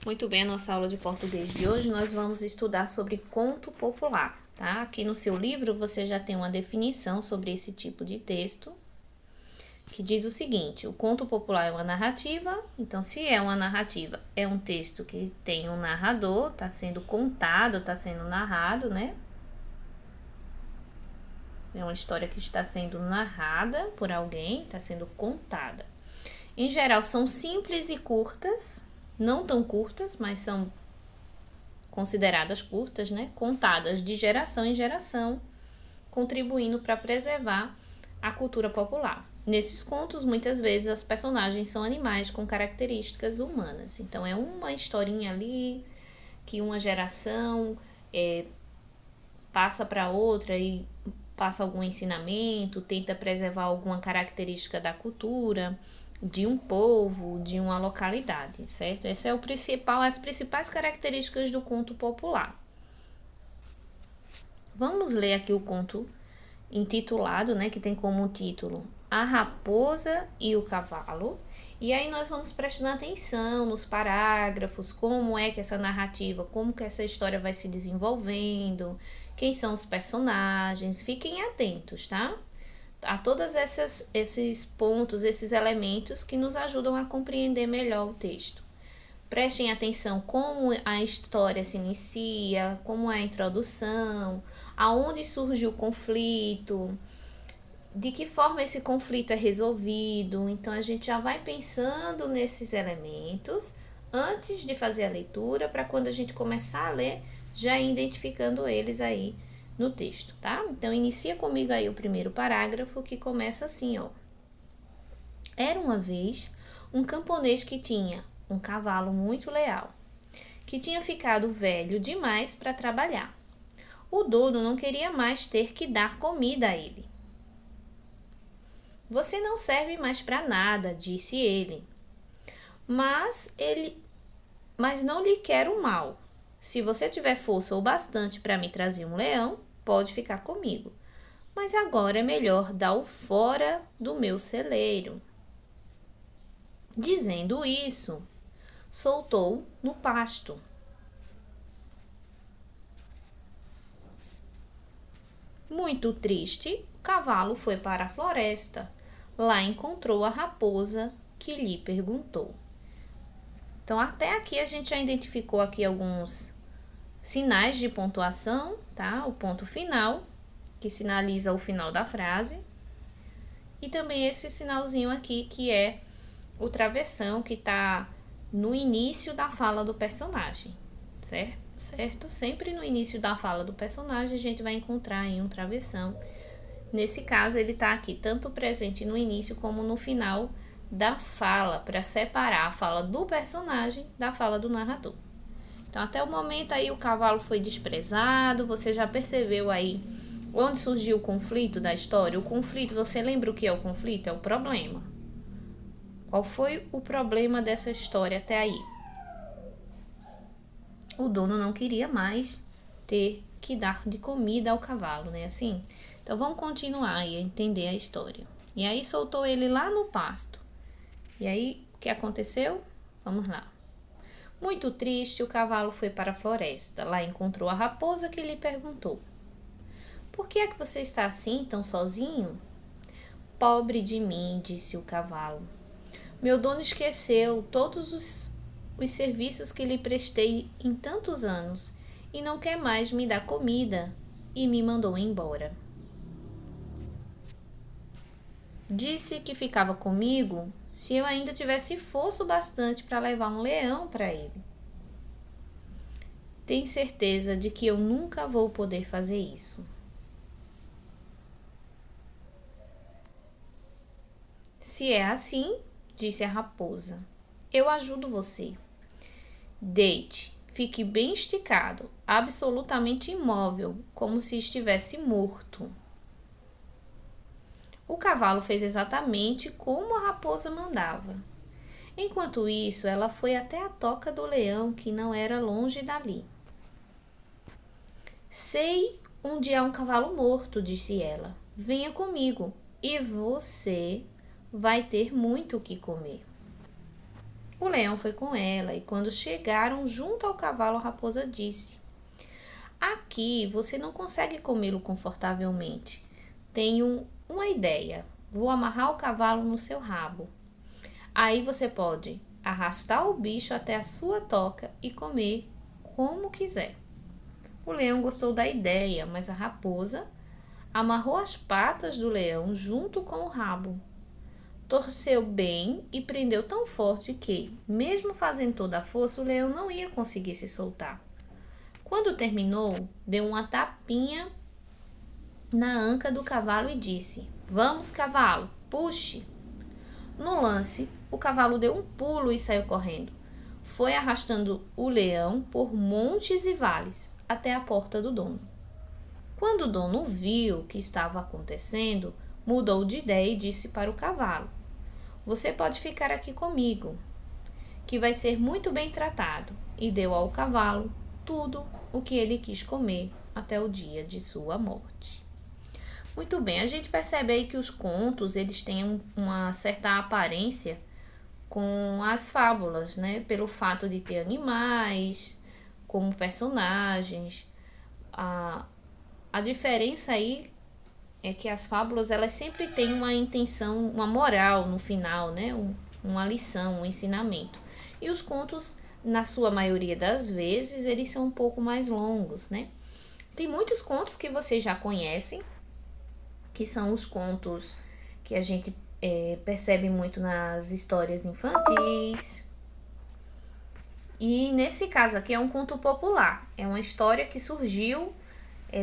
Muito bem, a nossa aula de português de hoje nós vamos estudar sobre conto popular, tá? Aqui no seu livro você já tem uma definição sobre esse tipo de texto, que diz o seguinte: o conto popular é uma narrativa. Então, se é uma narrativa, é um texto que tem um narrador, está sendo contado, está sendo narrado, né? É uma história que está sendo narrada por alguém, está sendo contada. Em geral, são simples e curtas, não tão curtas, mas são consideradas curtas, né? Contadas de geração em geração, contribuindo para preservar a cultura popular. Nesses contos, muitas vezes, as personagens são animais com características humanas. Então, é uma historinha ali que uma geração passa para outra e passa algum ensinamento, tenta preservar alguma característica da cultura, de um povo, de uma localidade, certo? Essa é as principais características do conto popular. Vamos ler aqui o conto intitulado, né, que tem como título A Raposa e o Cavalo. E aí nós vamos prestando atenção nos parágrafos, como é que essa narrativa, como que essa história vai se desenvolvendo, quem são os personagens. Fiquem atentos, tá? A todos esses pontos, esses elementos que nos ajudam a compreender melhor o texto. Prestem atenção como a história se inicia, como é a introdução, aonde surge o conflito, de que forma esse conflito é resolvido. Então, a gente já vai pensando nesses elementos antes de fazer a leitura, para quando a gente começar a ler, já identificando eles aí no texto, tá? Então, inicia comigo aí o primeiro parágrafo, que começa assim, ó. Era uma vez um camponês que tinha um cavalo muito leal, que tinha ficado velho demais para trabalhar. O dono não queria mais ter que dar comida a ele. Você não serve mais para nada, disse ele. Mas não lhe quero mal. Se você tiver força o bastante para me trazer um leão, pode ficar comigo. Mas agora é melhor dar-o fora do meu celeiro. Dizendo isso, soltou no pasto. Muito triste, o cavalo foi para a floresta. Lá encontrou a raposa, que lhe perguntou. Então, até aqui a gente já identificou aqui alguns sinais de pontuação, tá? O ponto final, que sinaliza o final da frase. E também esse sinalzinho aqui, que é o travessão, que está no início da fala do personagem, certo? Sempre no início da fala do personagem a gente vai encontrar aí um travessão. Nesse caso, ele está aqui tanto presente no início como no final da fala, para separar a fala do personagem da fala do narrador. Então, até o momento aí o cavalo foi desprezado, você já percebeu aí onde surgiu o conflito da história? O conflito, você lembra o que é o conflito? É o problema. Qual foi o problema dessa história até aí? O dono não queria mais ter que dar de comida ao cavalo, né? Assim, então vamos continuar e entender a história. E aí soltou ele lá no pasto. E aí, o que aconteceu? Vamos lá. Muito triste, o cavalo foi para a floresta. Lá encontrou a raposa, que lhe perguntou: Por que é que você está assim, tão sozinho? Pobre de mim, disse o cavalo. Meu dono esqueceu todos os serviços que lhe prestei em tantos anos e não quer mais me dar comida e me mandou embora. Disse que ficava comigo se eu ainda tivesse força o bastante para levar um leão para ele. Tem certeza de que eu nunca vou poder fazer isso. Se é assim, disse a raposa, eu ajudo você. Deite, fique bem esticado, absolutamente imóvel, como se estivesse morto. O cavalo fez exatamente como a raposa mandava. Enquanto isso, ela foi até a toca do leão, que não era longe dali. Sei onde há um cavalo morto, disse ela. Venha comigo e você vai ter muito o que comer. O leão foi com ela, e quando chegaram junto ao cavalo, a raposa disse: Aqui você não consegue comê-lo confortavelmente. Tenho uma ideia. Vou amarrar o cavalo no seu rabo. Aí você pode arrastar o bicho até a sua toca e comer como quiser. O leão gostou da ideia, mas a raposa amarrou as patas do leão junto com o rabo. Torceu bem e prendeu tão forte que, mesmo fazendo toda a força, o leão não ia conseguir se soltar. Quando terminou, deu uma tapinha na anca do cavalo e disse: Vamos, cavalo, puxe! No lance, o cavalo deu um pulo e saiu correndo. Foi arrastando o leão por montes e vales até a porta do dono. Quando o dono viu o que estava acontecendo, mudou de ideia e disse para o cavalo: Você pode ficar aqui comigo, que vai ser muito bem tratado. E deu ao cavalo tudo o que ele quis comer até o dia de sua morte. Muito bem, a gente percebe aí que os contos, eles têm uma certa aparência com as fábulas, né? Pelo fato de ter animais como personagens. A diferença aí é que as fábulas, elas sempre têm uma intenção, uma moral no final, né? Uma lição, um ensinamento. E os contos, na sua maioria das vezes, eles são um pouco mais longos, né? Tem muitos contos que vocês já conhecem, que são os contos que a gente percebe muito nas histórias infantis. E nesse caso aqui é um conto popular, é uma história que surgiu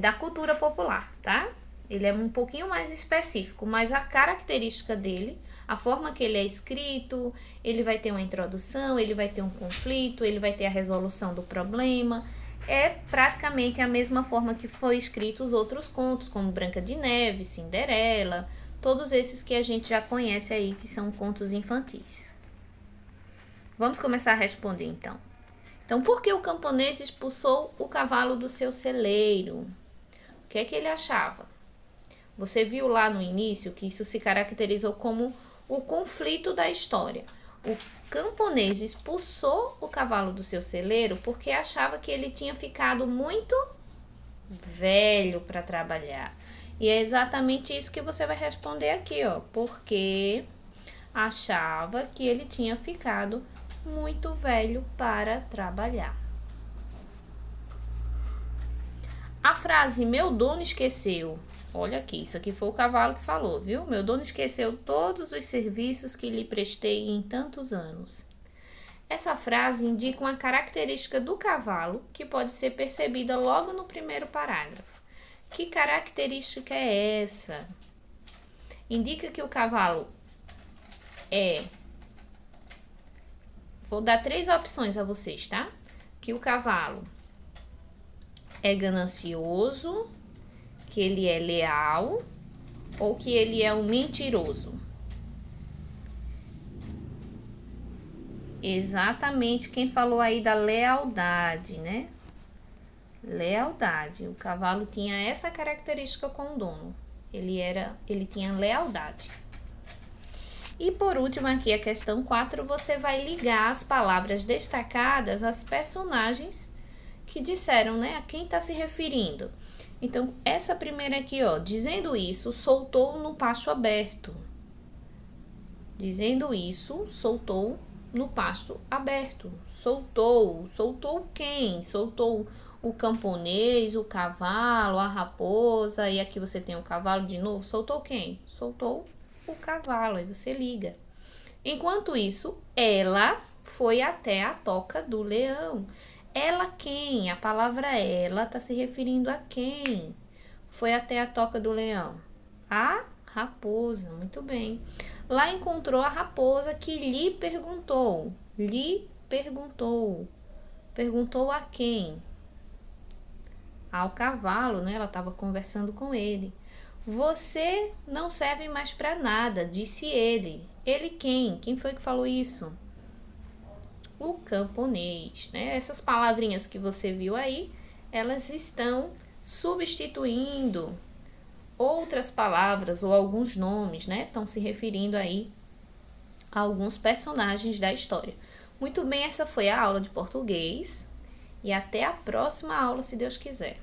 da cultura popular, tá? Ele é um pouquinho mais específico, mas a característica dele, a forma que ele é escrito, ele vai ter uma introdução, ele vai ter um conflito, ele vai ter a resolução do problema. É praticamente a mesma forma que foi escrito os outros contos, como Branca de Neve, Cinderela, todos esses que a gente já conhece aí, que são contos infantis. Vamos começar a responder então. Então, por que o camponês expulsou o cavalo do seu celeiro? O que é que ele achava? Você viu lá no início que isso se caracterizou como o conflito da história. O camponês expulsou o cavalo do seu celeiro porque achava que ele tinha ficado muito velho para trabalhar. E é exatamente isso que você vai responder aqui, ó. Porque achava que ele tinha ficado muito velho para trabalhar. A frase meu dono esqueceu. Olha aqui, isso aqui foi o cavalo que falou, viu? Meu dono esqueceu todos os serviços que lhe prestei em tantos anos. Essa frase indica uma característica do cavalo que pode ser percebida logo no primeiro parágrafo. Que característica é essa? Indica que o cavalo Vou dar 3 opções a vocês, tá? Que o cavalo é ganancioso, que ele é leal ou que ele é um mentiroso. Exatamente quem falou aí da lealdade, né? Lealdade. O cavalo tinha essa característica com o dono. Ele tinha lealdade. E por último aqui a questão 4, você vai ligar as palavras destacadas às personagens que disseram, né? A quem está se referindo. Então, essa primeira aqui, ó, dizendo isso, soltou no pasto aberto. Dizendo isso, soltou no pasto aberto. Soltou quem? Soltou o camponês, o cavalo, a raposa, e aqui você tem o cavalo de novo. Soltou quem? Soltou o cavalo, aí você liga. Enquanto isso, ela foi até a toca do leão. Ela quem? A palavra ela está se referindo a quem? Foi até a toca do leão? A raposa, muito bem. Lá encontrou a raposa que lhe perguntou. Lhe perguntou. Perguntou a quem? Ao cavalo, né? Ela estava conversando com ele. Você não serve mais para nada, disse ele. Ele quem? Quem foi que falou isso? O camponês, né? Essas palavrinhas que você viu aí, elas estão substituindo outras palavras ou alguns nomes, né? Estão se referindo aí a alguns personagens da história. Muito bem, essa foi a aula de português e até a próxima aula, se Deus quiser.